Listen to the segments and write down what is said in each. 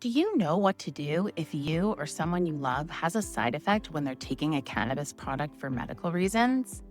Do you know what to do if you or someone you love has a side effect when they're taking a cannabis product for medical reasons?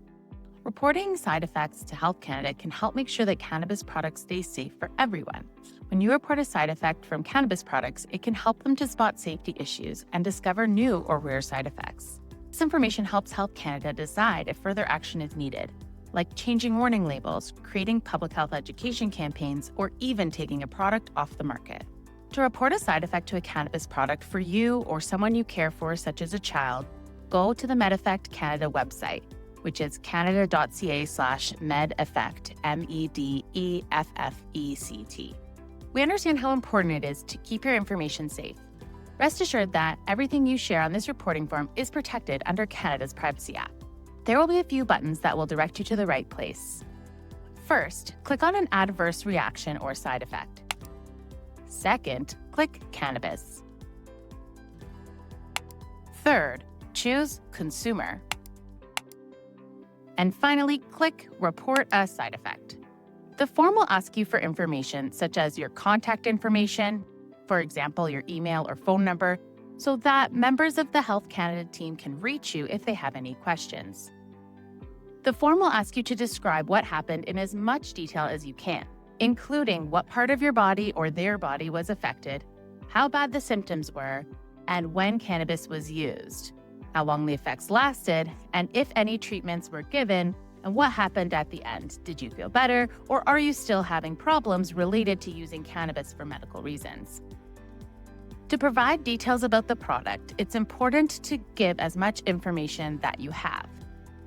Reporting side effects to Health Canada can help make sure that cannabis products stay safe for everyone. When you report a side effect from cannabis products, it can help them to spot safety issues and discover new or rare side effects. This information helps Health Canada decide if further action is needed, like changing warning labels, creating public health education campaigns, or even taking a product off the market. To report a side effect to a cannabis product for you or someone you care for, such as a child, go to the MedEffect Canada website, which is canada.ca/medeffect, MEDEFFECT. We understand how important it is to keep your information safe. Rest assured that everything you share on this reporting form is protected under Canada's Privacy Act. There will be a few buttons that will direct you to the right place. First, click on an adverse reaction or side effect. Second, click Cannabis. Third, choose Consumer. And finally, click Report a Side Effect. The form will ask you for information such as your contact information, for example, your email or phone number, so that members of the Health Canada team can reach you if they have any questions. The form will ask you to describe what happened in as much detail as you can, including what part of your body or their body was affected, how bad the symptoms were, and when cannabis was used, how long the effects lasted, and if any treatments were given, and what happened at the end. Did you feel better, or are you still having problems related to using cannabis for medical reasons? To provide details about the product, it's important to give as much information that you have.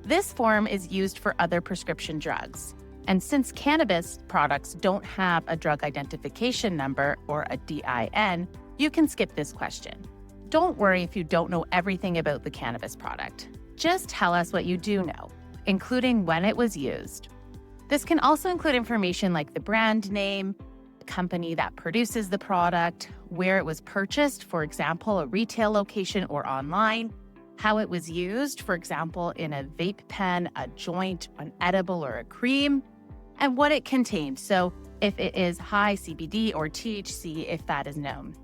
This form is used for other prescription drugs. And since cannabis products don't have a drug identification number or a DIN, you can skip this question. Don't worry if you don't know everything about the cannabis product. Just tell us what you do know, including when it was used. This can also include information like the brand name, the company that produces the product, where it was purchased, for example, a retail location or online, how it was used, for example, in a vape pen, a joint, an edible, or a cream, and what it contained, so if it is high CBD or THC, if that is known.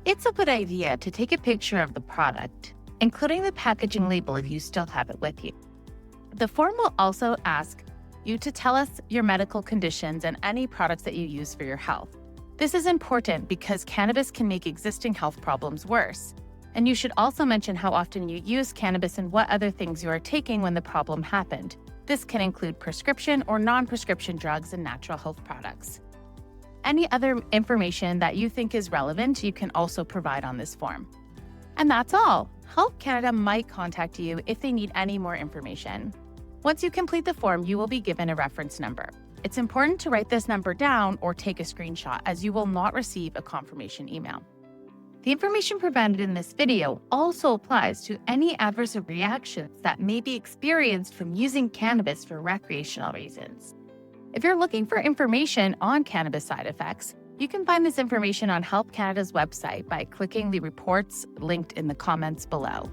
It's a good idea to take a picture of the product, including the packaging label if you still have it with you. The form will also ask you to tell us your medical conditions and any products that you use for your health. This is important because cannabis can make existing health problems worse. And you should also mention how often you use cannabis and what other things you are taking when the problem happened. This can include prescription or non-prescription drugs and natural health products. Any other information that you think is relevant, you can also provide on this form. And that's all. Health Canada might contact you if they need any more information. Once you complete the form, you will be given a reference number. It's important to write this number down or take a screenshot, as you will not receive a confirmation email. The information provided in this video also applies to any adverse reactions that may be experienced from using cannabis for recreational reasons. If you're looking for information on cannabis side effects, you can find this information on Health Canada's website by clicking the reports linked in the comments below.